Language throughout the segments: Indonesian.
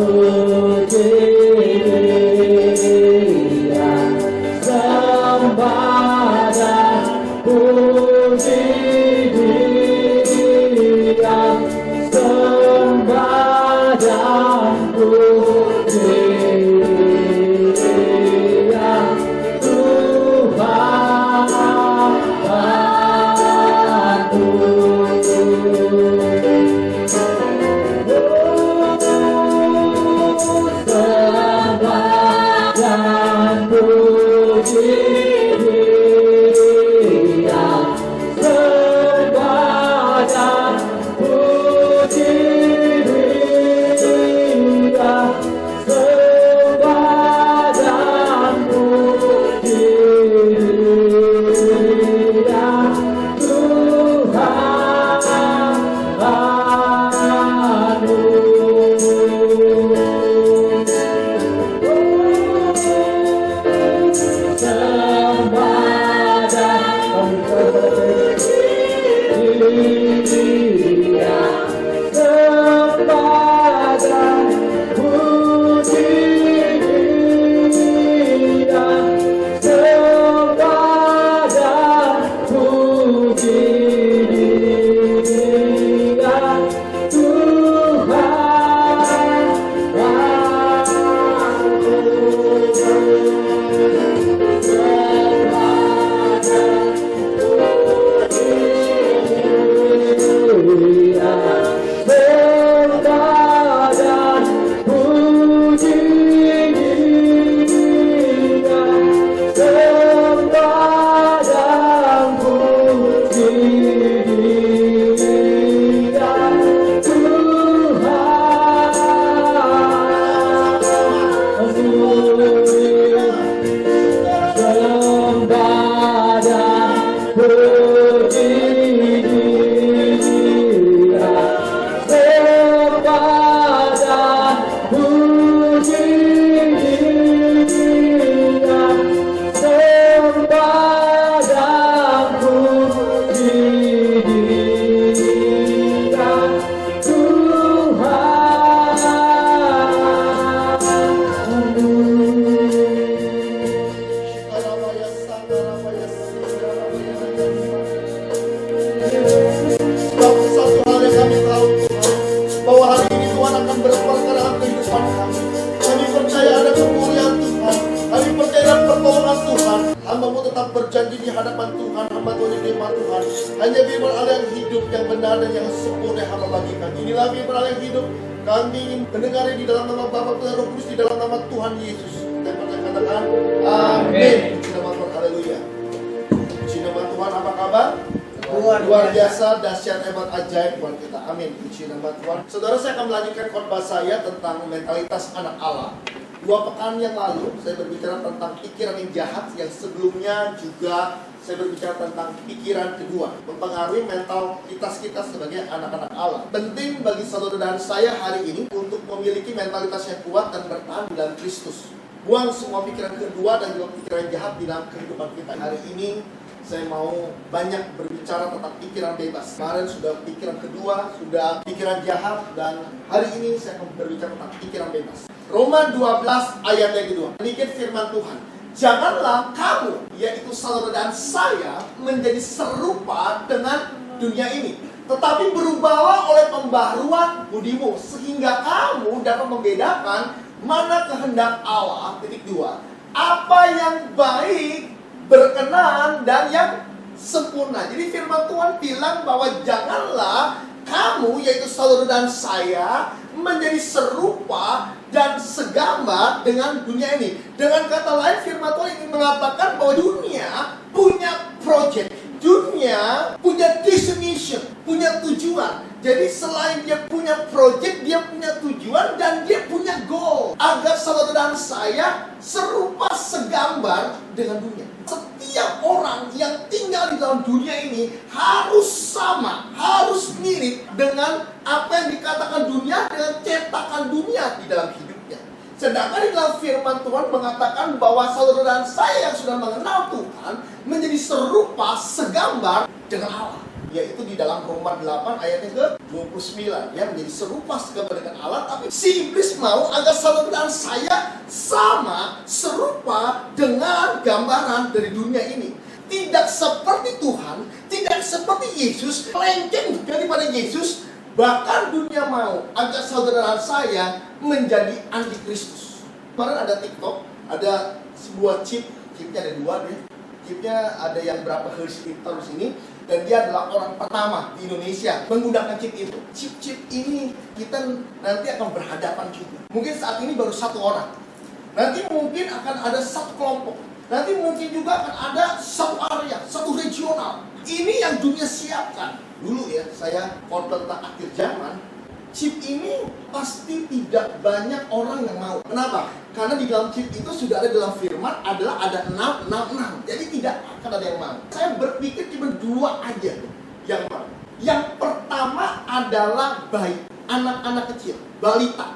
puji Dia, sembah dan puji Dia, sembah dan puji Dia, Hamba-Mu tetap berjanji di hadapan Tuhan, hamba Tuhan di firman Tuhan. Hanya firman Allah yang hidup, yang benar dan yang sempurna yang hamba bagikan. Inilah firman Allah yang hidup. Kami ingin mendengarnya di dalam nama Bapa, Putra, Roh Kudus, di dalam nama Tuhan Yesus. Dan katakan amin. Puji nama Tuhan, haleluya. Puji nama Tuhan, apa kabar? Luar biasa, dahsyat, hebat, ajaib buat kita. Amin. Puji nama Tuhan. Saudara, saya akan melanjutkan khotbah saya tentang mentalitas anak Allah. 2 pekan yang lalu saya berbicara tentang pikiran yang jahat, yang sebelumnya juga saya berbicara tentang pikiran kedua, mempengaruhi mentalitas kita sebagai anak-anak Allah. Penting bagi saudara dan saya hari ini untuk memiliki mentalitas yang kuat dan bertahan di dalam Kristus. Buang semua pikiran kedua dan juga pikiran jahat di dalam kehidupan kita. Hari ini saya mau banyak berbicara tentang pikiran bebas. Kemarin sudah pikiran kedua, sudah pikiran jahat, dan hari ini saya akan berbicara tentang pikiran bebas. Roma 12 ayat yang kedua. Demikian firman Tuhan. Janganlah kamu, yaitu saudara dan saya, menjadi serupa dengan dunia ini, tetapi berubahlah oleh pembaharuan budimu, sehingga kamu dapat membedakan mana kehendak Allah, titik 2, apa yang baik, berkenan, dan yang sempurna. Jadi firman Tuhan bilang bahwa janganlah kamu, yaitu saudara dan saya, menjadi serupa dan segambar dengan dunia ini. Dengan kata lain, firman Tuhan ingin mengatakan bahwa dunia punya project, dunia punya destination, punya tujuan. Jadi selain dia punya project, dia punya tujuan dan dia punya goal, agar saudara dan saya serupa segambar dengan dunia. Setiap orang yang tinggal di dalam dunia ini harus sama, harus mirip dengan apa yang dikatakan dunia, dengan cetakan dunia di dalam hidupnya. Sedangkan di dalam firman Tuhan mengatakan bahwa saudara dan saya yang sudah mengenal Tuhan menjadi serupa segambar dengan Allah. yaitu di dalam Roma 8 ayatnya ke-29. Ya, menjadi serupa segambar dengan Allah, tapi si iblis mau agar saudara dan saya sama serupa dengan gambaran dari dunia ini. Tidak seperti Tuhan, tidak seperti Yesus, melenceng daripada Yesus. Bahkan dunia mau agar saudara dan saya menjadi antikristus. Kemarin ada TikTok, ada sebuah chipnya ada dua deh. Chipnya ada yang berapa hertz terus ini, dan dia adalah orang pertama di Indonesia menggunakan chip itu. Chip ini kita nanti akan berhadapan juga. Mungkin saat ini baru satu orang. Nanti mungkin akan ada satu kelompok. Nanti mungkin juga akan ada satu area, satu regional. Ini yang dunia siapkan. Dulu ya, saya khotbah tentang akhir zaman. Chip ini pasti tidak banyak orang yang mau. Kenapa? Karena di dalam chip itu sudah ada dalam firman adalah ada 666. Jadi tidak akan ada yang mau. Saya berpikir cuma dua aja yang mau. Yang pertama adalah bayi, anak-anak kecil, balita.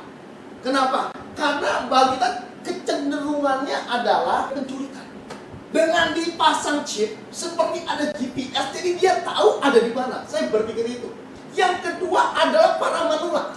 Kenapa? Karena balita kecenderungannya adalah penculikan. Dengan dipasang chip seperti ada GPS, jadi dia tahu ada di mana. Saya berpikir itu. Yang kedua adalah para manula.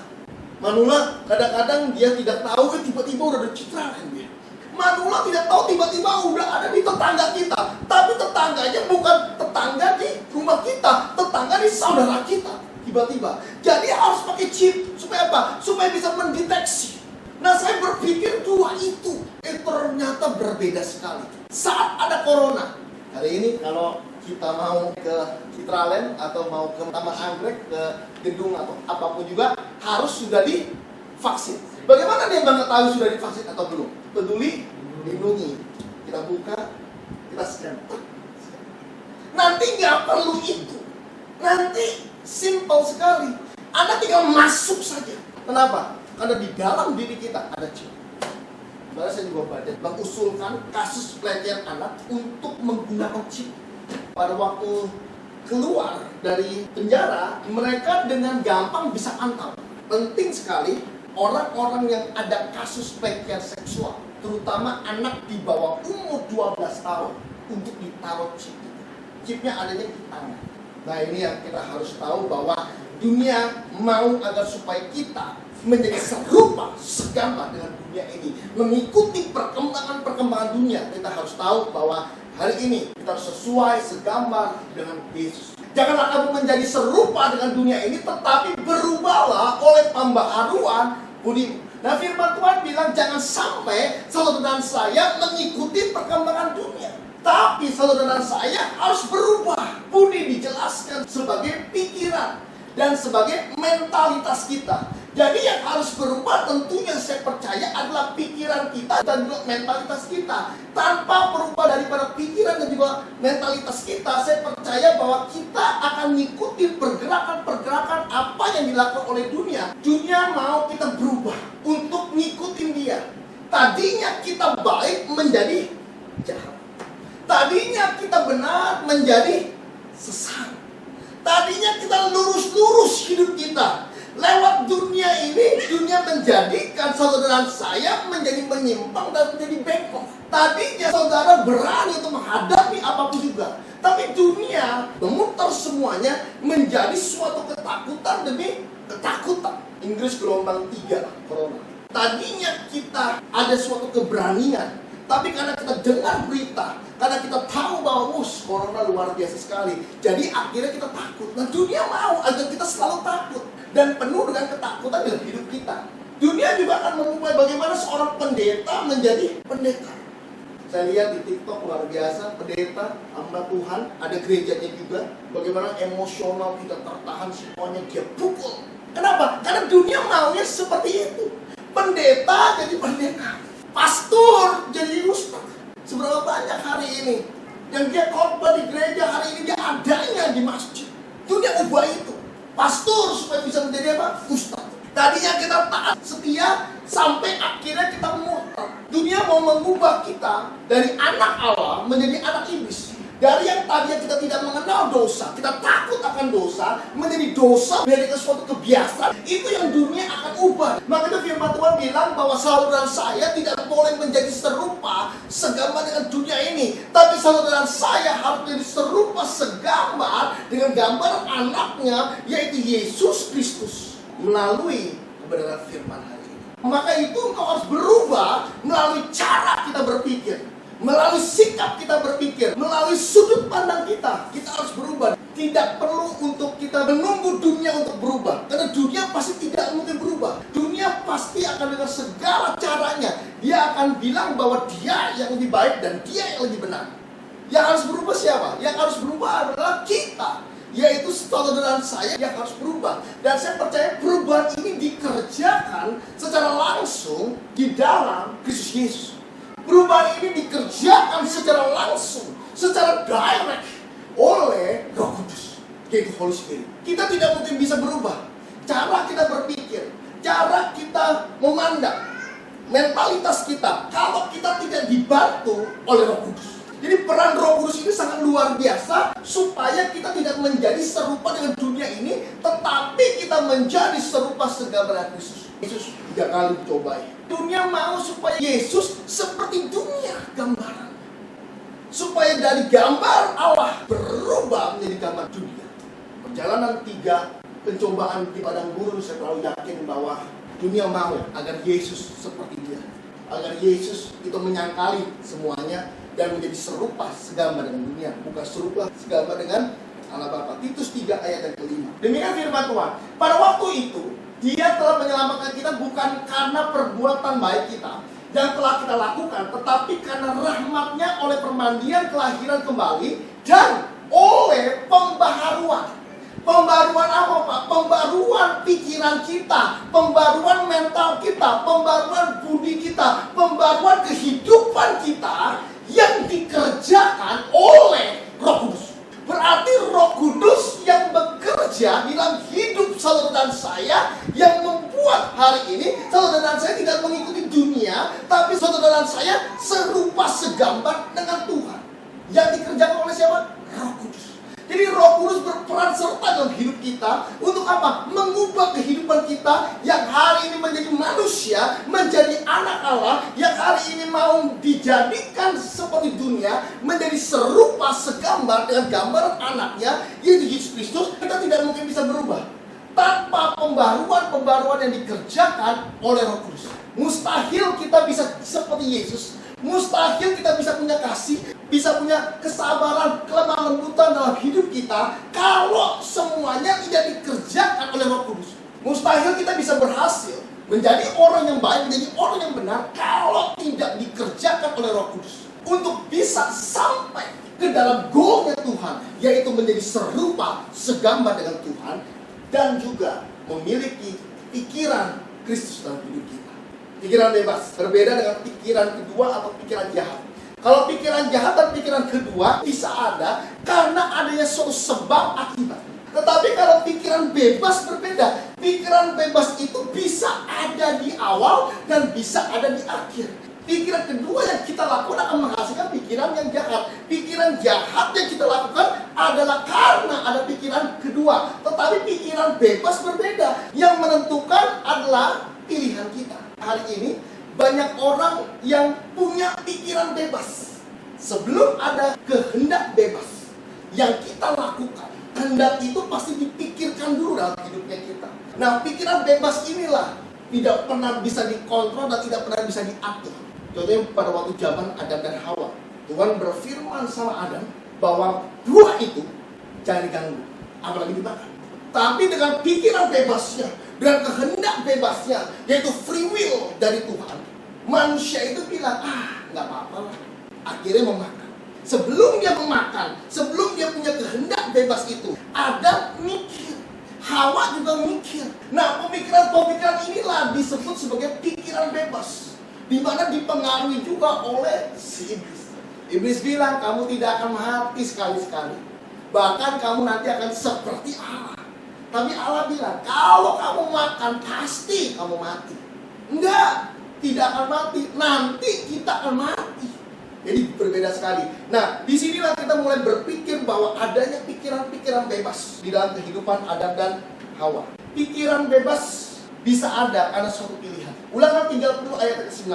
Manula kadang-kadang dia tidak tahu, tiba-tiba udah ada citraan dia. Manula tidak tahu, tiba-tiba udah ada di tetangga kita. Tapi tetangganya bukan tetangga di rumah kita, tetangga di saudara kita. Tiba-tiba. Jadi harus pakai chip. Supaya apa? Supaya bisa mendeteksi. Nah, saya berpikir dua itu ternyata berbeda sekali. Saat ada corona, hari ini kalau kita mau ke Citraland atau mau ke Taman Anggrek, ke gedung atau apapun juga harus sudah divaksin. Bagaimana dia mengetahui sudah divaksin atau belum? Peduli Lindungi. Kita buka, kita scan. Nanti nggak perlu itu. Nanti simple sekali. Anda tinggal masuk saja. Kenapa? Karena di dalam diri kita ada chip. Baru saya juga baca mengusulkan kasus pelecehan anak untuk menggunakan chip. Pada waktu keluar dari penjara, mereka dengan gampang bisa pantau. Penting sekali orang-orang yang ada kasus pelecehan seksual, terutama anak di bawah umur 12 tahun, untuk ditaruh chip. Chipnya adanya di tangan. Nah, ini yang kita harus tahu, bahwa dunia mau agar supaya kita menjadi serupa, segambar dengan dunia ini, mengikuti perkembangan dunia. Kita harus tahu bahwa hari ini kita harus sesuai, segambar dengan Yesus. Janganlah kamu menjadi serupa dengan dunia ini, tetapi berubahlah oleh pembaharuan budimu. Nah, firman Tuhan bilang jangan sampai saudara dan saya mengikuti perkembangan dunia, tapi saudara dan saya harus berubah. Budi dijelaskan sebagai pikiran dan sebagai mentalitas kita. Jadi yang harus berubah tentunya saya percaya adalah pikiran kita dan juga mentalitas kita. Tanpa berubah daripada pikiran dan juga mentalitas kita, saya percaya bahwa kita akan mengikuti pergerakan-pergerakan apa yang dilakukan oleh dunia. Dunia mau kita berubah untuk ngikutin dia. Tadinya kita baik menjadi jahat. Tadinya kita benar menjadi sesat. Tadinya kita lurus-lurus hidup kita. Lewat dunia ini, dunia menjadikan saudara dan saya menjadi menyimpang dan menjadi bengkok. Tadinya saudara berani untuk menghadapi apapun juga, tapi dunia memutar semuanya menjadi suatu ketakutan demi ketakutan. Inggris gelombang 3 corona. Tadinya kita ada suatu keberanian, tapi karena kita dengar berita, karena kita tahu bahwa corona luar biasa sekali, jadi akhirnya kita takut. Nah, dunia mau agar kita selalu takut dan penuh dengan ketakutan dalam hidup kita. Dunia juga akan mengubah bagaimana seorang pendeta menjadi pendeta. Saya lihat di TikTok luar biasa, pendeta, hamba Tuhan, ada gerejanya juga. Bagaimana emosional kita tertahan, semuanya dia pukul. Kenapa? Karena dunia maunya seperti itu. Pendeta jadi pendeta, pastor jadi ustaz. Seberapa banyak hari ini yang dia khotbah di gereja, hari ini dia adanya di masjid. Dunia ubah itu. Pastor supaya bisa menjadi apa? Ustaz. Tadinya kita taat setia sampai akhirnya kita murtad. Dunia mau mengubah kita dari anak Allah menjadi anak iblis. Dari yang tadi kita tidak mengenal dosa, kita takut akan dosa, menjadi dosa, menjadi suatu kebiasaan. Itu yang dunia akan ubah. Makanya firman Tuhan bilang bahwa saudara saya tidak boleh menjadi serupa segambar dengan dunia ini, tapi saudara saya harus menjadi serupa segambar dengan gambar anaknya, yaitu Yesus Kristus, melalui kebenaran firman hari ini. Maka itu engkau harus berubah melalui cara kita berpikir, melalui sikap kita berpikir, melalui sudut pandang kita. Kita harus berubah. Tidak perlu untuk kita menunggu dunia untuk berubah, karena dunia pasti tidak mungkin berubah. Dunia pasti akan dengan segala caranya, dia akan bilang bahwa dia yang lebih baik dan dia yang lebih benar. Yang harus berubah siapa? Yang harus berubah adalah kita, yaitu saudara dan saya yang harus berubah. Dan saya percaya perubahan ini dikerjakan secara langsung di dalam Kristus Yesus. Perubahan ini dikerjakan secara langsung, secara direct oleh Roh Kudus, yaitu Holy Spirit. Kita tidak mungkin bisa berubah cara kita berpikir, cara kita memandang, mentalitas kita, kalau kita tidak dibantu oleh Roh Kudus. Jadi peran Roh Kudus ini sangat luar biasa, supaya kita tidak menjadi serupa dengan dunia ini, tetapi kita menjadi serupa segambar Kristus. Yesus 3 kali dicobai. Dunia mau supaya Yesus seperti dunia gambaran, supaya dari gambar Allah berubah menjadi gambar dunia. Perjalanan 3 pencobaan di padang gurun, saya terlalu yakin bahwa dunia mau agar Yesus seperti dia, agar Yesus itu menyangkali semuanya dan menjadi serupa segambar dengan dunia, bukan serupa segambar dengan Allah Bapa. Titus 3 ayat yang kelima. Demikian firman Tuhan. Pada waktu itu Dia telah menyelamatkan kita bukan karena perbuatan baik kita yang telah kita lakukan, tetapi karena rahmat-Nya oleh permandian kelahiran kembali dan oleh pembaharuan. Pembaruan apa, Pak? Pembaruan pikiran kita, pembaruan mental kita, pembaruan budi kita, pembaruan kehidupan kita yang dikerjakan oleh Roh Kudus. Berarti Roh Kudus yang bekerja dalam hidup saudara dan saya, yang membuat hari ini saudara dan saya tidak mengikuti dunia, tapi saudara dan saya serupa segambar dengan Tuhan. Yang dikerjakan oleh siapa? Roh Kudus. Jadi Roh Kudus berperan serta dalam hidup kita. Untuk apa? Mengubah kehidupan kita yang hari ini menjadi manusia, menjadi anak Allah, yang hari ini mau dijadikan seperti dunia, menjadi serupa segambar dengan gambaran anaknya, yaitu Yesus Kristus. Kita tidak mungkin bisa berubah tanpa pembaruan-pembaruan yang dikerjakan oleh Roh Kudus. Mustahil kita bisa seperti Yesus. Mustahil kita bisa punya kasih, bisa punya kesabaran, kelemah lembutan dalam hidup kita kalau semuanya tidak dikerjakan oleh Roh Kudus. Mustahil kita bisa berhasil menjadi orang yang baik, menjadi orang yang benar kalau tidak dikerjakan oleh Roh Kudus. Untuk bisa sampai ke dalam goalnya Tuhan, yaitu menjadi serupa segambar dengan Tuhan, dan juga memiliki pikiran Kristus dalam hidup kita. Pikiran bebas, berbeda dengan pikiran kedua atau pikiran jahat. Kalau pikiran jahat dan pikiran kedua bisa ada karena adanya suatu sebab akibat. Tetapi kalau pikiran bebas berbeda. Pikiran bebas itu bisa ada di awal dan bisa ada di akhir. Pikiran kedua yang kita lakukan akan menghasilkan pikiran yang jahat. Pikiran jahat yang kita lakukan adalah karena ada pikiran kedua. Tetapi pikiran bebas berbeda. Yang menentukan adalah pilihan kita. Hari ini banyak orang yang punya pikiran bebas. Sebelum ada kehendak bebas yang kita lakukan, kehendak itu pasti dipikirkan dulu dalam hidupnya kita. Nah, pikiran bebas inilah tidak pernah bisa dikontrol dan tidak pernah bisa diatur. Contohnya pada waktu zaman Adam dan Hawa, Tuhan berfirman sama Adam bahwa buah itu jangan diganggu, apalagi dimakan. Tapi dengan pikiran bebasnya, dengan kehendak bebasnya, yaitu free will dari Tuhan, manusia itu bilang, nggak apa-apa lah. Akhirnya memakan. Sebelum dia memakan, sebelum dia punya kehendak bebas itu, Adam mikir, Hawa juga mikir. Nah, pemikiran-pemikiran inilah disebut sebagai pikiran bebas, di mana dipengaruhi juga oleh si iblis. Iblis bilang, kamu tidak akan mati sekali-sekali. Bahkan kamu nanti akan seperti Allah. Tapi Allah bilang, kalau kamu makan, pasti kamu mati. Enggak, tidak akan mati. Nanti kita akan mati. Jadi berbeda sekali. Nah, disinilah kita mulai berpikir bahwa adanya pikiran-pikiran bebas di dalam kehidupan Adam dan Hawa. Pikiran bebas bisa ada karena suatu pilihan. Ulangan 30 ayat ke-19.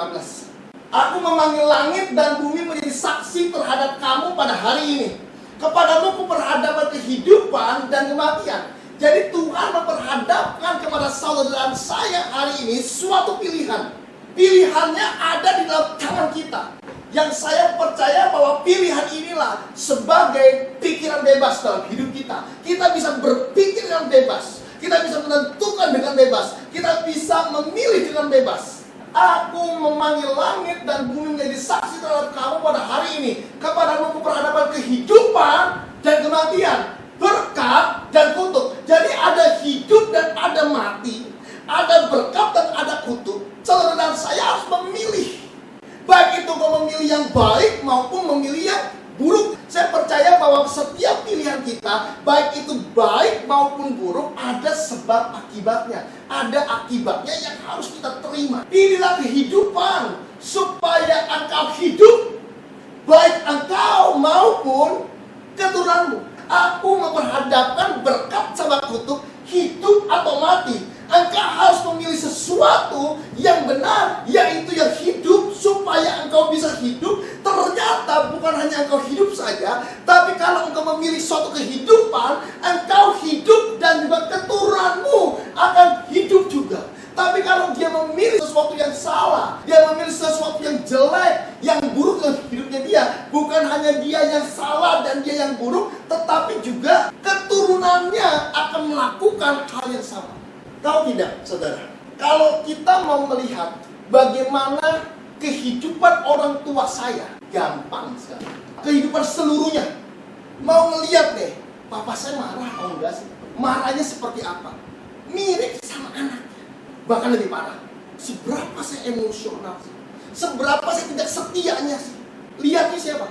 Aku memanggil langit dan bumi menjadi saksi terhadap kamu pada hari ini. Kepadamu kuperhadapkan kehidupan dan kematian. Jadi Tuhan memperhadapkan kepada saudara dan saya hari ini suatu pilihan. Pilihannya ada di dalam tangan kita. Yang saya percaya bahwa pilihan inilah sebagai pikiran bebas dalam hidup kita. Kita bisa berpikir dengan bebas. Kita bisa menentukan dengan bebas. Kita bisa memilih dengan bebas. Aku memanggil langit dan bumi menjadi saksi terhadap kamu pada hari ini. Kepadamu kuperhadapkan kehidupan dan kematian, berkat dan kutuk. Jadi ada hidup dan ada mati, ada berkat dan ada kutuk. Saudara dan saya harus memilih. Baik itu kau memilih yang baik maupun memilih yang buruk. Saya percaya bahwa setiap pilihan kita, baik itu baik maupun buruk, ada sebab akibatnya. Ada akibatnya yang harus kita terima. Inilah kehidupan supaya engkau hidup, baik engkau maupun keturunanmu. Aku memperhadapkan berkat sama kutuk, hidup atau mati. Engkau harus memilih sesuatu yang benar, yaitu yang hidup, supaya engkau bisa hidup. Ternyata bukan hanya engkau hidup saja, tapi kalau engkau memilih suatu kehidupan, engkau hidup dan juga keturunanmu akan hidup juga. Tapi kalau dia memilih sesuatu yang salah, dia memilih sesuatu yang jelek, yang buruk dalam hidupnya dia, bukan hanya dia yang salah dan dia yang buruk, tetapi juga keturunannya akan melakukan hal yang sama. Tahu tidak, saudara? Kalau kita mau melihat bagaimana kehidupan orang tua saya, gampang sekali. Kehidupan seluruhnya. Mau ngeliat deh, papa saya marah atau enggak sih? Marahnya seperti apa? Mirip sama anaknya. Bahkan lebih parah. Seberapa saya emosional sih? Seberapa saya tidak setianya sih? Lihatnya siapa?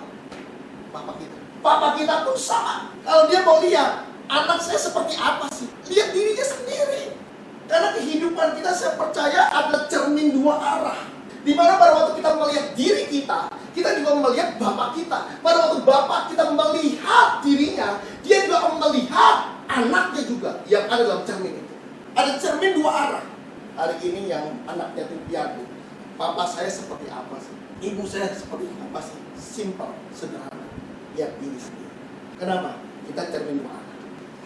Papa kita. Papa kita pun sama. Kalau dia mau lihat anak saya seperti apa sih? Lihat dirinya sendiri. Karena kehidupan kita, saya percaya, adalah cermin dua arah. Di mana pada waktu kita melihat diri kita, kita juga melihat bapak kita. Pada waktu bapak kita melihat dirinya, dia juga melihat anaknya juga yang ada dalam cermin itu. Ada cermin dua arah. Hari ini yang anaknya itu piatu. Papa saya seperti apa sih? Ibu saya seperti apa sih? Simple, sederhana. Lihat diri sendiri. Kenapa? Kita cermin dua arah.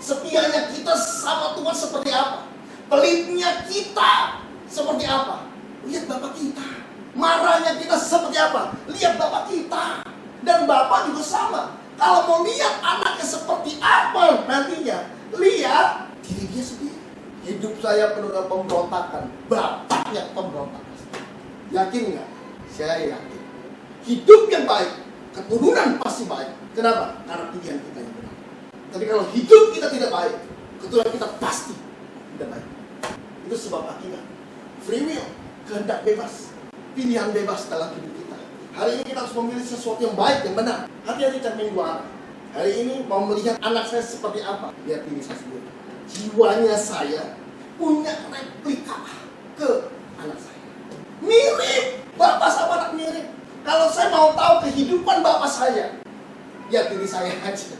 Setianya kita sama Tuhan seperti apa? Pelitnya kita seperti apa? Lihat bapak kita. Marahnya kita seperti apa? Lihat bapak kita. Dan bapak juga sama. Kalau mau lihat anaknya seperti apa nantinya, lihat diri dia sendiri. Hidup saya penuh dengan pemberontakan. Bapaknya pemberontakan. Yakin nggak? Saya yakin. Hidup yang baik, keturunan pasti baik. Kenapa? Karena pilihan kita yang benar. Tapi kalau hidup kita tidak baik, keturunan kita pasti tidak baik. Itu sebab akibat. Free will, kehendak bebas, pilihan bebas dalam hidup kita. Hari ini kita harus memilih sesuatu yang baik, yang benar. Hati-hati cermin dua arah. Hari ini mau melihat anak saya seperti apa? Lihat diri saya sendiri. Jiwanya saya punya replika ke anak saya. Mirip, bapak sama anak mirip. Kalau saya mau tahu kehidupan bapak saya, lihat diri saya aja.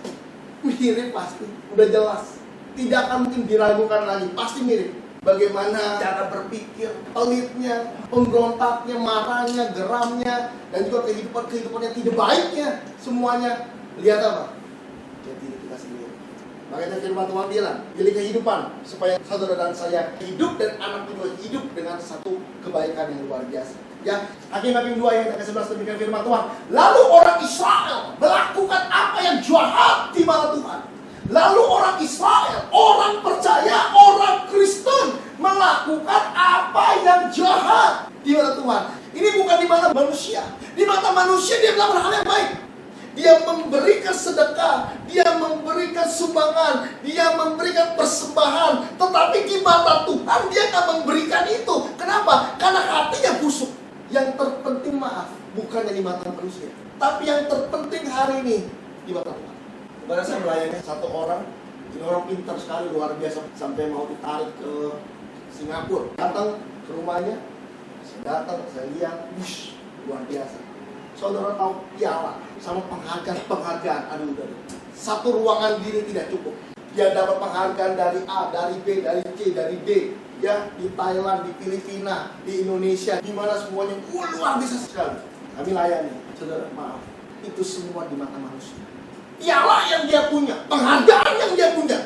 Mirip pasti, udah jelas. Tidak akan mungkin diragukan lagi, pasti mirip. Bagaimana cara berpikir, pelitnya, pemberontaknya, marahnya, geramnya, dan juga kehidupan yang tidak baiknya, semuanya. Lihat apa? Lihat diri kita sendiri. Makanya firman Tuhan bilang, pilih kehidupan supaya saudara dan saya hidup dan anak juga hidup dengan satu kebaikan yang luar biasa. Ya, Hakim-Hakim 2 ayat ke-11 demikian firman Tuhan. Lalu orang Israel melakukan apa yang jahat di mata Tuhan. Lalu orang Israel, orang percaya, orang Kristen melakukan apa yang jahat di mata Tuhan. Ini bukan di mata manusia. Di mata manusia dia melakukan hal yang baik. Dia memberikan sedekah, dia memberikan sumbangan, dia memberikan persembahan. Tetapi di mata Tuhan dia tak memberikan itu. Kenapa? Karena hatinya busuk. Yang terpenting maaf, bukannya di mata manusia, tapi yang terpenting hari ini di mata Tuhan. Kemarin saya melayani satu orang, ini orang pintar sekali, luar biasa, sampai mau ditarik ke Singapura. Datang ke rumahnya, saya datang, saya lihat, wush, luar biasa. saudara tahu piala sama penghargaan. Aduh, satu ruangan gini tidak cukup. Dia dapat penghargaan dari A, dari B, dari C, dari D. Ya, di Thailand, di Filipina, di Indonesia, di mana semuanya luar biasa sekali. Kami layani, saudara, maaf. Itu semua di mata manusia. Piala yang dia punya, penghargaan yang dia punya,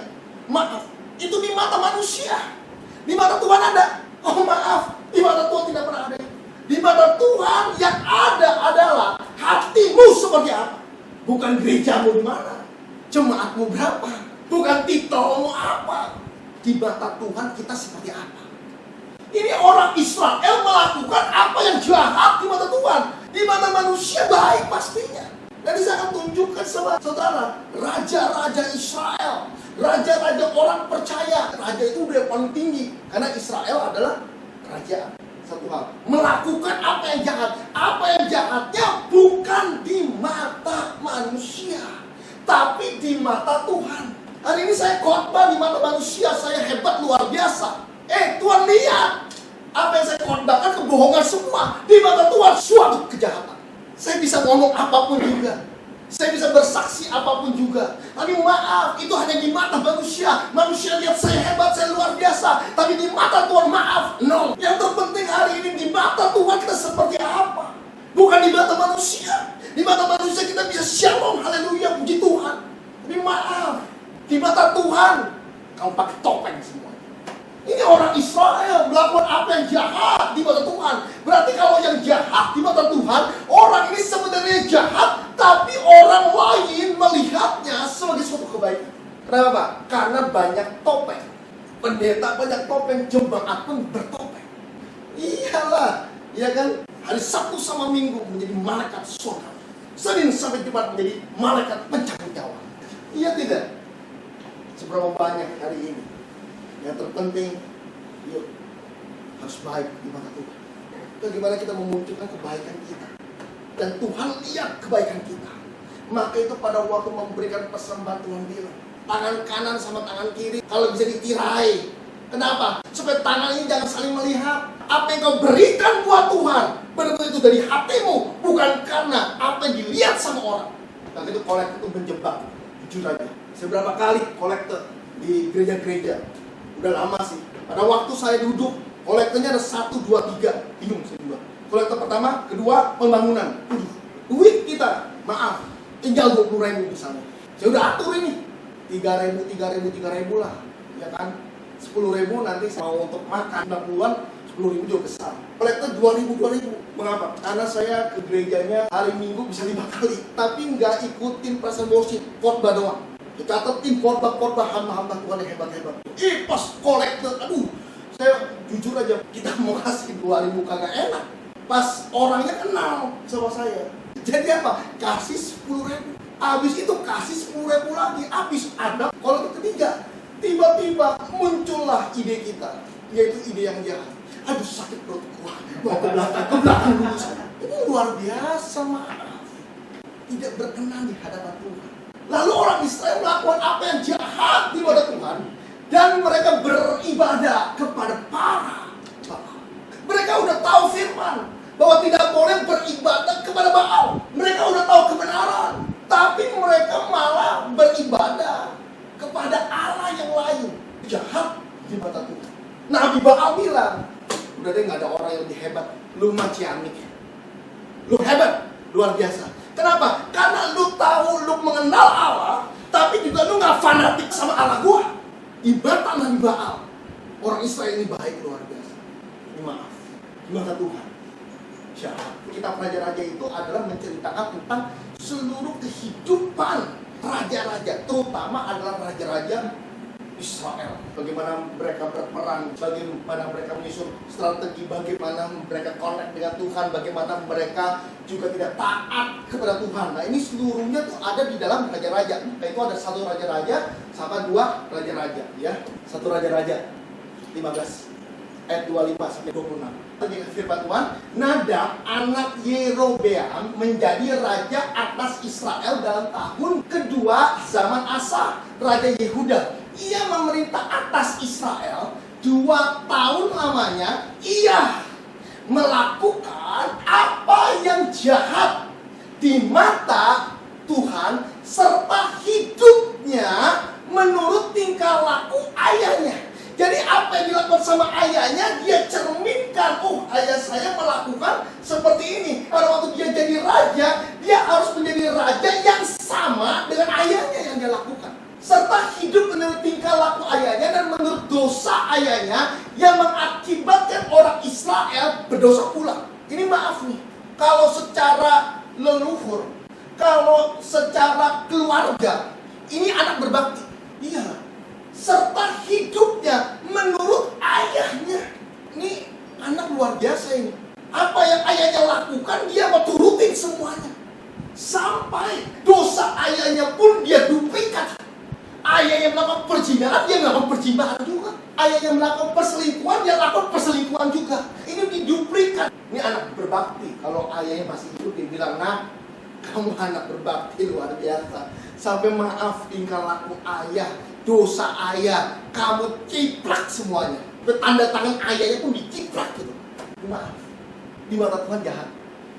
maaf, itu di mata manusia. Di mata Tuhan ada. Oh maaf, di mata Tuhan tidak pernah ada. Di mata Tuhan yang ada adalah hatimu seperti apa. Bukan gerejamu di mana, jemaatmu berapa, bukan titelmu apa. Di mata Tuhan kita seperti apa. Ini orang Israel melakukan apa yang jahat di mata Tuhan. Di mata manusia baik pastinya. Dan saya akan tunjukkan sama saudara, raja-raja Israel, raja-raja orang percaya. Raja itu udah paling tinggi, karena Israel adalah kerajaan. Satu hal, melakukan apa yang jahat. Apa yang jahatnya bukan di mata manusia, tapi di mata Tuhan. Hari ini saya khotbah di mata manusia, saya hebat luar biasa. Tuhan lihat, apa yang saya khotbahkan kebohongan semua. Di mata Tuhan suatu kejahatan. Saya bisa ngomong apapun juga, saya bisa bersaksi apapun juga. Tapi maaf, itu hanya di mata manusia. Manusia lihat saya hebat, saya luar biasa. Tapi di mata Tuhan maaf, no. Yang terpenting hari ini di mata Tuhan kita seperti apa, bukan di mata manusia. Di mata manusia kita bisa shalom, haleluya, puji Tuhan. Tapi maaf, di mata Tuhan kamu pakai topeng semua. Ini orang Israel melakukan apa yang jahat di mata Tuhan. Berarti kalau yang jahat di mata Tuhan, orang ini sebenarnya jahat, tapi orang lain melihatnya sebagai suatu kebaikan. Kenapa Pak? Karena banyak topeng. Pendeta banyak topeng, jemaat pun bertopeng. Iyalah, ya kan? Hari Sabtu sama Minggu menjadi malaikat surga. Senin sampai Jumat menjadi malaikat pencabut nyawa. Iya tidak? Seberapa banyak hari ini? Yang terpenting, yuk, harus baik di mata Tuhan. Bagaimana kita memunculkan kebaikan kita, dan Tuhan lihat kebaikan kita. Maka itu pada waktu memberikan persembahan, Tuhan bilang, tangan kanan sama tangan kiri kalau bisa ditirai. Kenapa? Supaya tangan ini jangan saling melihat. Apa yang kau berikan buat Tuhan, benar-benar itu dari hatimu, bukan karena apa yang dilihat sama orang. Maka itu kolektor itu menjebak. Jujur aja, seberapa kali kolektor di gereja-gereja, udah lama sih. Pada waktu saya duduk, kolektornya ada 1, 2, 3. Bingung saya juga. Kolektor pertama, kedua, pembangunan. Duit kita, maaf, tinggal 20.000 misalnya. Saya udah atur ini 3.000 lah, ya kan? 10.000 nanti mau untuk makan 60-an, 10.000 juga besar. Kolektor 2.000. Mengapa? Karena saya ke gerejanya hari Minggu bisa 5 kali, tapi nggak ikutin perasaan worship, khotbah doang. Catetin khotbah hamba-hamba Tuhan yang hebat-hebat. Pas kolektor, aduh, saya jujur aja, kita mau kasih 2.000 kagak enak. Pas orangnya kenal sama saya, jadi apa? Kasih 10.000. Habis itu kasih 10.000 lagi. Habis ada kolektor ketiga. Tiba-tiba muncullah ide kita, yaitu ide yang jahat. Aduh, sakit perut gua, mau ke belakang dulu saya. Itu luar biasa, maaf. Tidak berkenan di hadapan Tuhan. Lalu orang Israel melakukan apa yang jahat di mata Tuhan, dan mereka beribadah kepada para Baal. Mereka udah tahu firman bahwa tidak boleh beribadah kepada Baal. Mereka udah tahu kebenaran, tapi mereka malah beribadah kepada Allah yang lain. Jahat di mata Tuhan. Nabi Baal bilang, udah deh, nggak ada orang yang lebih hebat. Lu mah ciamik, lu hebat, luar biasa. Kenapa? Karena lu tahu, lu mengenal Allah, tapi juga lu gak fanatik sama Allah gua. Di mata Nabi Baal, orang Israel ini baik luar biasa. Ini maaf, di mata Tuhan jahat. Kitab Raja-Raja itu adalah menceritakan tentang seluruh kehidupan raja-raja, terutama adalah raja-raja Israel. Bagaimana mereka berperang, bagaimana mereka menyusun strategi, bagaimana mereka connect dengan Tuhan, bagaimana mereka juga tidak taat kepada Tuhan. Nah, ini seluruhnya tuh ada di dalam Raja-Raja. Nah, itu ada 1 Raja-Raja sama 2 Raja-Raja, ya. 1 Raja-Raja 15 ayat 25 sampai 26. Dengan firman Tuhan, Nadab anak Yerobeam menjadi raja atas Israel dalam tahun kedua zaman Asa, raja Yehuda. Ia memerintah atas Israel 2 tahun lamanya. Ia melakukan apa yang jahat Tuhan seperti ini. Pada waktu dia jadi raja, dia harus menjadi raja yang sama dengan ayahnya yang dia lakukan, serta hidup menurut tingkah laku ayahnya dan menurut dosa ayahnya yang mengakibatkan orang Israel berdosa pula. Ini maaf nih, kalau secara leluhur, kalau secara keluarga, ini anak berbakti. Iya, serta hidupnya menurut ayahnya. Ini anak luar biasa ini. Apa yang ayahnya lakukan, dia mau turutin semuanya. Sampai dosa ayahnya pun dia duplikat. Ayah yang melakukan perzinahan, dia melakukan perzinahan juga. Ayah yang melakukan perselingkuhan, dia melakukan perselingkuhan juga. Ini diduplikat. Ini anak berbakti. Kalau ayahnya masih hidup, dia bilang, "Nak, kamu anak berbakti luar biasa. Sampai maaf tingkah laku ayah, dosa ayah, kamu ciplak semuanya." Tanda tangan ayahnya pun diciplak gitu. Maaf, di mata Tuhan jahat.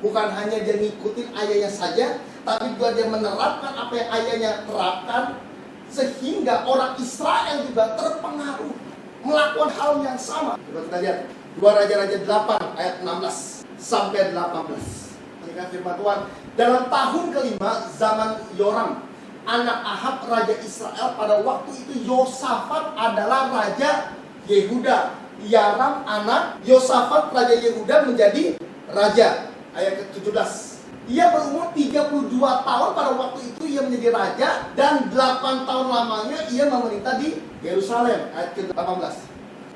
Bukan hanya dia ngikutin ayahnya saja, tapi juga dia menerapkan apa yang ayahnya terapkan, sehingga orang Israel juga terpengaruh melakukan hal yang sama. Coba kita lihat 2 Raja-Raja 8 ayat 16 sampai 18. Ini firman Tuhan. Dalam tahun kelima zaman Yoram, anak Ahab raja Israel, pada waktu itu Yosafat adalah raja Yehuda. Yoram anak Yosafat raja Yehuda menjadi raja. Ayat ke-17. Ia berumur 32 tahun pada waktu itu ia menjadi raja, dan 8 tahun lamanya ia memerintah di Yerusalem. Ayat ke-18.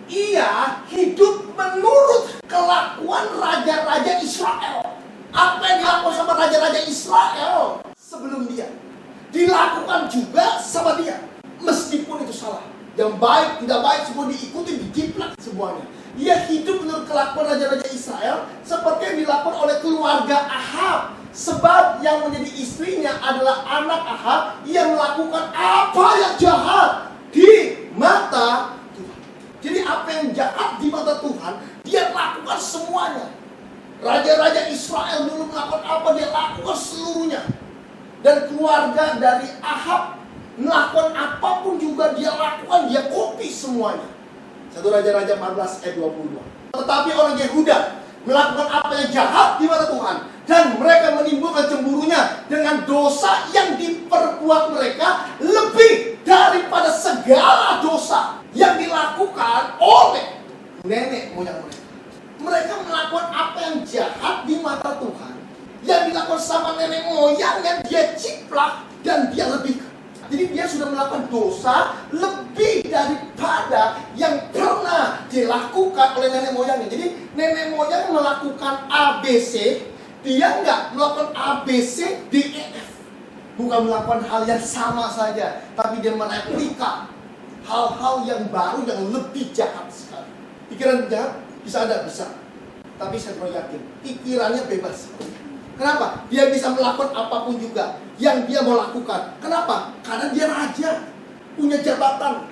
Ia hidup menurut kelakuan raja-raja Israel. Apa yang dilakukan sama raja-raja Israel sebelum dia, dilakukan juga sama dia. Meskipun itu salah, yang baik, tidak baik, semua diikuti, dijiplak semuanya. Ia hidup menurut kelakuan raja-raja Israel seperti yang dilakukan oleh keluarga Ahab. Sebab yang menjadi istrinya adalah anak Ahab yang melakukan apa yang jahat di mata Tuhan. Jadi apa yang jahat di mata Tuhan, dia lakukan semuanya. Raja-raja Israel dulu melakukan apa, dia lakukan seluruhnya. Dan keluarga dari Ahab melakukan apapun juga dia lakukan, dia kopi semuanya. 1 Raja-Raja 14 ayat 22. Tetapi orang Yehuda melakukan apa yang jahat di mata Tuhan, dan mereka menimbulkan cemburunya dengan dosa yang diperbuat mereka lebih daripada segala dosa yang dilakukan oleh nenek moyang mereka. Mereka melakukan apa yang jahat di mata Tuhan, yang dilakukan sama nenek moyangnya dia ciplak dan dia lebihkan. Jadi dia sudah melakukan dosa lebih daripada yang pernah dilakukan oleh nenek moyangnya. Jadi nenek moyang melakukan ABC, dia nggak melakukan ABC, DEF. Bukan melakukan hal yang sama saja, tapi dia mereplika hal-hal yang baru yang lebih jahat sekali. Pikiran jahat bisa ada, bisa. Tapi saya perlu yakin, pikirannya bebas. Kenapa? Dia bisa melakukan apapun juga yang dia mau lakukan. Kenapa? Karena dia raja, punya jabatan.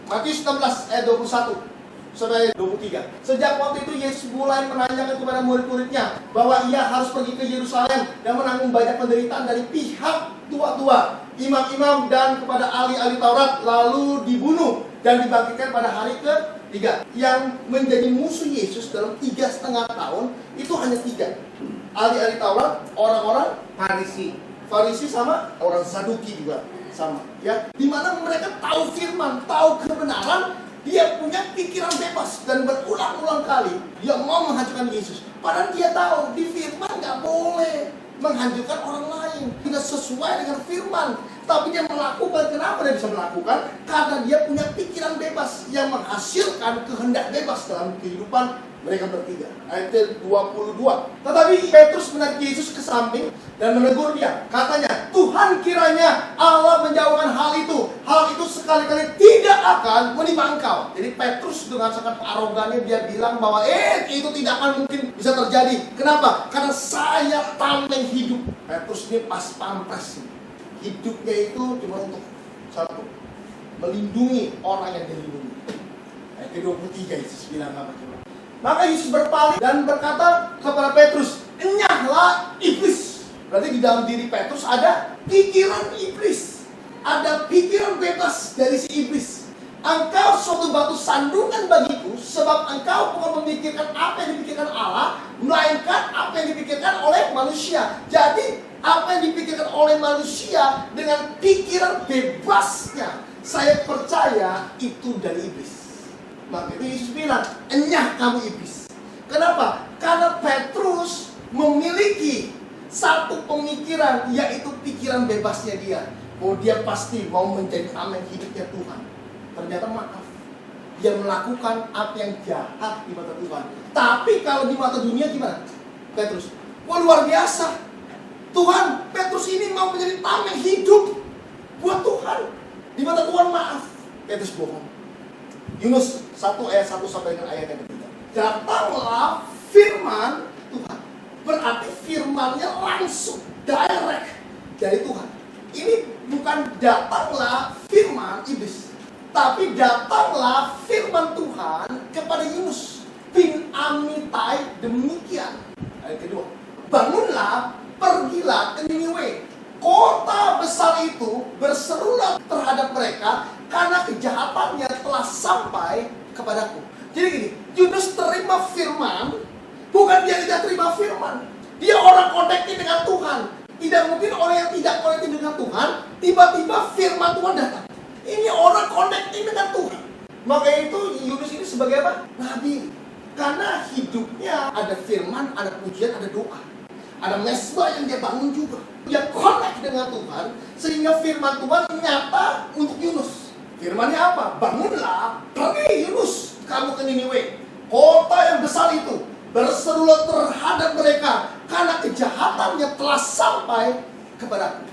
Matius 16 ayat 21 sampai 23. Sejak waktu itu Yesus mulai menanyakan kepada murid-muridnya bahwa ia harus pergi ke Yerusalem dan menanggung banyak penderitaan dari pihak tua-tua, imam-imam, dan kepada ahli-ahli Taurat, lalu dibunuh dan dibangkitkan pada hari ke-3. Yang menjadi musuh Yesus dalam 3,5 tahun itu hanya 3. Ahli-ahli Taurat, orang-orang Farisi sama orang Saduki juga sama, ya. Dimana mereka tahu firman, tahu kebenaran, dia punya pikiran bebas dan berulang-ulang kali dia mau menghancurkan Yesus. Padahal dia tahu di firman nggak boleh menghancurkan orang lain, tidak sesuai dengan firman. Tapi dia melakukan. Kenapa dia bisa melakukan? Karena dia punya pikiran bebas yang menghasilkan kehendak bebas dalam kehidupan mereka bertiga. Ayat 22. Tetapi Petrus menarik Yesus ke samping dan menegur dia. Katanya, Tuhan, kiranya Allah menjauhkan hal itu. Hal itu sekali-kali tidak akan menimpa engkau. Jadi Petrus dengan sangat arogannya dia bilang bahwa itu tidak akan mungkin bisa terjadi. Kenapa? Karena saya tameng hidup. Petrus ini pas pampres. Hidupnya itu cuma untuk satu, melindungi orang yang dilindungi. Ayat 23 Yesus bilang apa coba? Maka Yesus berpaling dan berkata kepada Petrus, "Enyahlah iblis." Berarti di dalam diri Petrus ada pikiran iblis, ada pikiran bebas dari si iblis. Engkau suatu batu sandungan bagiku, sebab engkau bukan memikirkan apa yang dipikirkan Allah, melainkan apa yang dipikirkan oleh manusia. Jadi apa yang dipikirkan oleh manusia dengan pikiran bebasnya, saya percaya itu dari iblis. Maka itu Yesus bilang, enyah kamu iblis. Kenapa? Karena Petrus memiliki satu pemikiran, yaitu pikiran bebasnya dia. Oh, dia pasti mau menjadi tameng hidupnya Tuhan. Ternyata maaf, dia melakukan apa yang jahat di mata Tuhan. Tapi kalau di mata dunia gimana? Petrus, wah luar biasa. Tuhan, Petrus ini mau menjadi tameng hidup buat Tuhan. Di mata Tuhan maaf, Petrus bohong. Yunus 1 ayat 1 sampai dengan ayat yang ketiga. Datanglah firman Tuhan. Berarti firmannya langsung, direct dari Tuhan. Ini bukan datanglah firman iblis, tapi datanglah firman Tuhan kepada Yunus bin Amitai demikian. Ayat kedua, bangunlah, pergilah ke Niniwe, kota besar itu berserulah terhadap mereka karena kejahatannya telah sampai kepadaku. Jadi gini, Yunus terima firman, bukan dia tidak terima firman. Dia orang connected dengan Tuhan. Tidak mungkin orang yang tidak connected dengan Tuhan, tiba-tiba firman Tuhan datang. Ini orang connected dengan Tuhan. Maka itu Yunus ini sebagai apa? Nabi. Karena hidupnya ada firman, ada pujian, ada doa. Ada mesbah yang dia bangun juga. Dia connect dengan Tuhan, sehingga firman Tuhan nyata untuk Yunus. Firmannya apa? Bangunlah, pergi Yunus, kamu ke Niniwe, kota yang besar itu, berserulah terhadap mereka karena kejahatannya telah sampai kepadaku.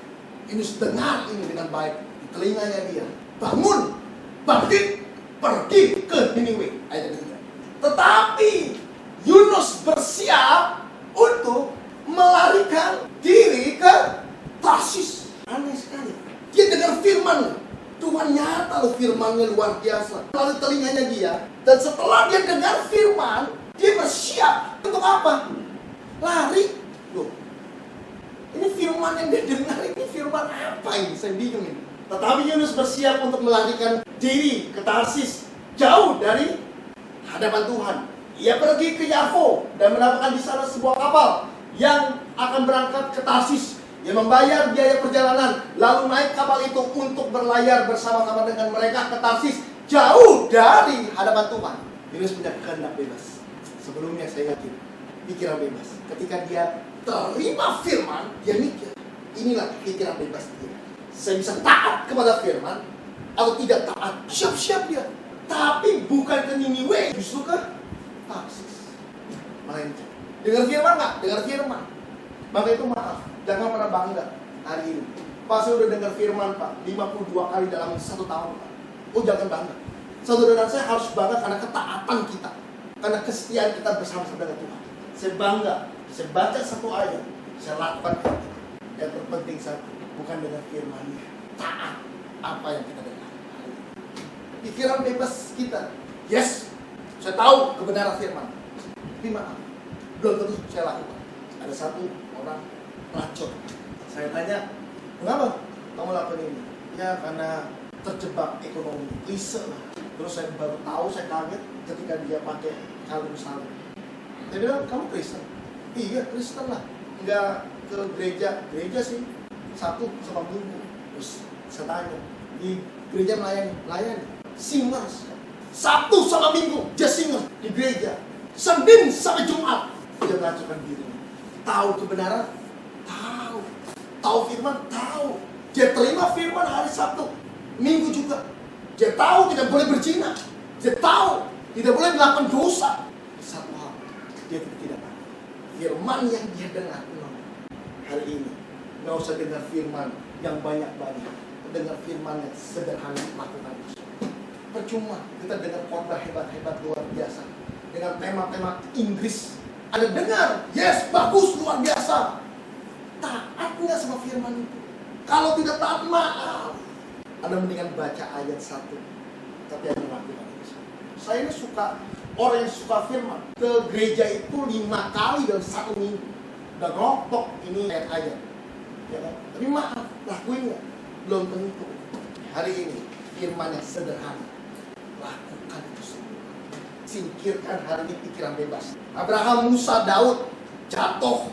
Yunus dengar ini dengan baik di telinganya dia. Bangun, bangkit, pergi ke Niniwe. Ayat 3. Tetapi Yunus bersiap untuk melarikan diri ke Tarsis. Aneh sekali. Dia dengar firman. Tuhan nyata loh, firmannya luar biasa. Lalu telinganya dia. Dan setelah dia dengar firman, dia bersiap untuk apa? Lari. Loh, ini firman yang dia dengar, ini firman apa ini? Saya bingung ini. Tetapi Yunus bersiap untuk melarikan diri ke Tarsis, jauh dari hadapan Tuhan. Ia pergi ke Yafo dan mendapatkan di sana sebuah kapal yang akan berangkat ke Tarsis. Dia membayar biaya perjalanan, lalu naik kapal itu untuk berlayar bersama-sama dengan mereka ke Tarsis, jauh dari hadapan Tuhan. Yunus punya kehendak bebas. Sebelumnya saya yakin, pikiran bebas. Ketika dia terima firman, dia mikir, inilah pikiran bebas dia. Saya bisa taat kepada firman atau tidak taat. Siap-siap dia. Tapi bukan ke Niniwe, justru ke Tarsis. Melainkan dengar firman nggak? Dengar firman. Maka itu maaf, jangan pernah bangga hari ini. Pak, saya udah dengar firman Pak 52 kali dalam 1 tahun Pak. Oh, jangan bangga. Saudara dan saya harus bangga karena ketaatan kita, karena kesetiaan kita bersama-sama dengan Tuhan. Saya bangga, saya baca 1 ayat, saya lakukan itu. Yang terpenting satu, bukan dengan firman-Nya, taat apa yang kita dengar. Pikiran bebas kita, yes, saya tahu kebenaran firman, tapi maaf, belum tentu saya lakukan. Ada satu orang pelacur, saya tanya, kenapa kamu lakukan ini? Ya karena terjebak ekonomi, klise lah. Terus saya baru tahu, saya kaget ketika dia pakai kalung salib. Saya bilang, kamu Kristen? Iya, Kristen lah. Enggak ke gereja sih, Sabtu sama Minggu. Terus saya tanya, di gereja melayani, singers. Sabtu sama Minggu, dia singers di gereja. Senin sampai Jumat, dia melakukan diri. Tahu kebenaran? Tahu. Tahu firman? Tahu. Dia terima firman hari Sabtu, Minggu juga. Dia tahu tidak boleh berzina. Dia tahu tidak boleh melakukan dosa. Satu hal, dia tidak tahu. Firman yang dia dengar hari ini. Nggak usah dengar firman yang banyak-banyak. Dengar firman yang sederhana, lakukan itu. Percuma kita dengar khotbah hebat-hebat luar biasa dengan tema-tema Inggris. Ada dengar, yes, bagus, luar biasa. Taat nggak sama firman itu? Kalau tidak taat, maaf. Anda mendingan baca ayat 1, tapi Anda lakukan itu. Saya ini suka, orang yang suka firman, ke gereja itu 5 kali dalam 1 minggu. Udah ngelotok ini ayat-ayat. Ya kan? Tapi maaf, lakuinnya. Belum tentu. Hari ini, firman yang sederhana. Lakukan itu semua. singkirkan hari ini pikiran bebas. Abraham, Musa, Daud jatuh.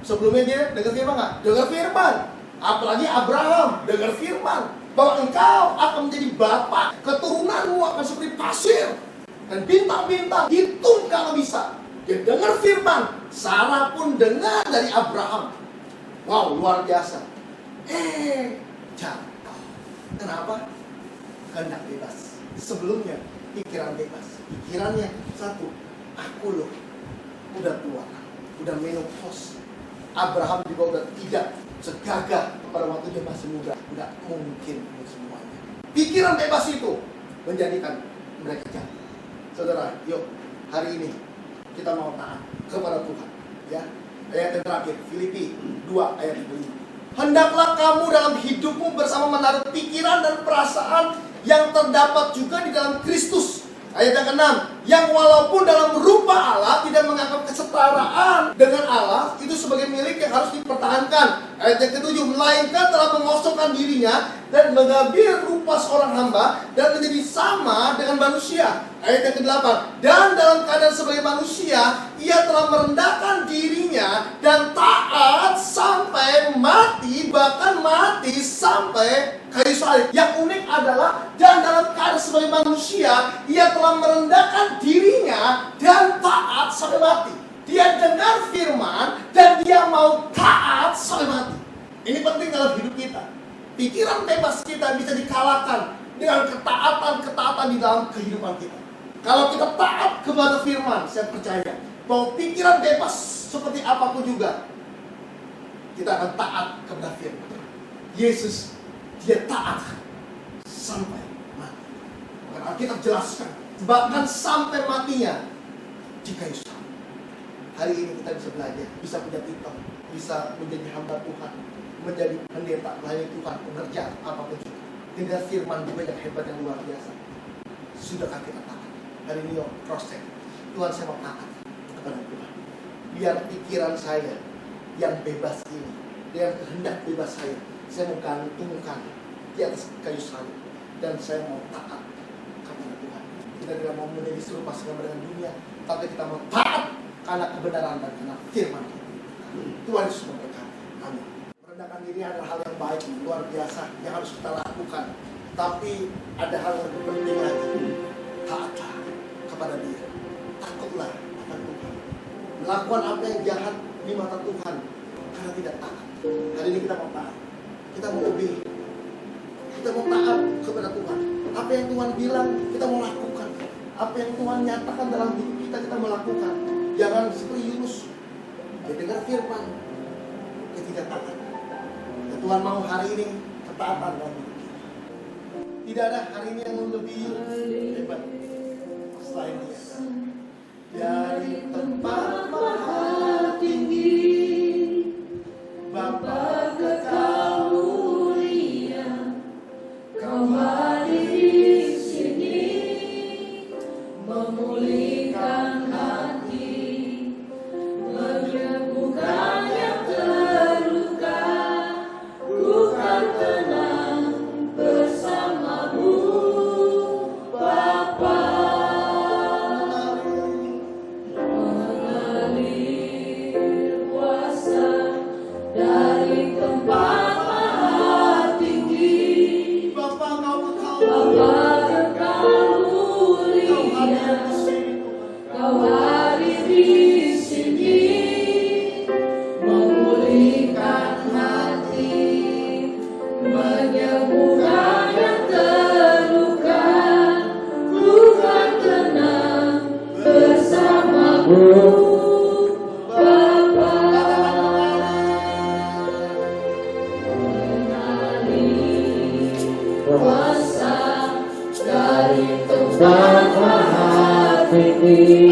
Sebelumnya dia dengar firman nggak? Dengar firman. Apalagi Abraham dengar firman bahwa engkau akan menjadi bapa, keturunanmu akan seperti pasir dan bintang-bintang, hitung kalau bisa. Dia dengar firman. Sarah pun dengar dari Abraham. Wow, luar biasa. Jatuh. Kenapa? Kehendak bebas. Sebelumnya pikiran bebas. Pikirannya satu, aku loh udah tua, udah menopause. Abraham juga udah tidak segagah pada waktu dia masih muda. Tidak mungkin ini semuanya. Pikiran bebas itu menjadikan mereka jatuh. Saudara, yuk hari ini kita mau taat kepada Tuhan. Ya, ayat yang terakhir, Filipi 2 ayat 5. Hendaklah kamu dalam hidupmu bersama menaruh pikiran dan perasaan yang terdapat juga di dalam Kristus. Ayat yang ke-6, yang walaupun dalam rupa Allah tidak menganggap kesetaraan dengan Allah itu sebagai milik yang harus dipertahankan. Ayat yang ke-7, melainkan telah mengosongkan dirinya dan mengambil rupa seorang hamba dan menjadi sama dengan manusia. Ayat yang ke-8, dan dalam keadaan sebagai manusia ia telah merendahkan dirinya dan taat sampai mati, bahkan mati sampai kayu salib. Yang unik adalah dan dalam keadaan sebagai manusia ia telah merendahkan dirinya dan taat sampai mati. Dia dengar firman dan dia mau taat sampai mati. Ini penting dalam hidup kita. Pikiran bebas kita bisa dikalahkan dengan ketaatan di dalam kehidupan kita. Kalau kita taat kepada firman, saya percaya bahwa pikiran bebas seperti apapun juga, kita akan taat kepada firman. Yesus, dia taat sampai mati. Bahkan Alkitab jelaskan, bahkan sampai matinya di kayu salib. Hari ini kita bisa belajar, bisa punya titel, bisa menjadi hamba Tuhan, menjadi pendeta, melayani Tuhan, pengerja, apapun juga. Dengan firman juga yang hebat, yang luar biasa. Sudahkah kita taat? Hari ini yuk cross check. Tuhan, saya mau taat kepada Tuhan. Biar pikiran saya yang bebas ini, yang kehendak bebas saya mau gantungkan di atas kayu salib. Dan saya mau taat kepada Tuhan. Kita tidak mau menjadi serupa sama dengan dunia, tapi kita mau taat karena kebenaran dan karena firman. Tuhan Yesus memberkati. Amin. Merendahkan diri adalah hal yang baik, luar biasa, yang harus kita lakukan. Tapi ada hal yang lebih penting lagi. Taatlah kepada Dia. Takutlah akan Tuhan. Melakukan apa yang jahat di mata Tuhan karena tidak taat. Hari ini kita mau taat. Kita mau obey. Kita mau taat kepada Tuhan. Apa yang Tuhan bilang, kita mau lakukan. Apa yang Tuhan nyatakan dalam hidup kita, kita mau lakukan. Jangan seperti Yunus. Dia dengar firman, dia tidak taat. Dan Tuhan mau hari ini ketaatan dalam hidup kita. Tidak ada hari ini yang lebih hebat selain Dia. Dari tempat maha tinggi, Bapa kekal mulia, Kau hadir di sini, memulihkan hati, menyembuhkan yang terluka, bukan tenang bersamamu, Bapa. Mengalir kuasa dari tempat maha tinggi, Bapa kekal mulia, Kau hadir di sini, memulihkan hati, menyembuhkan yang terluka, bukan tenang bersamamu, Bapa. Mengalir kuasa dari tempat maha tinggi,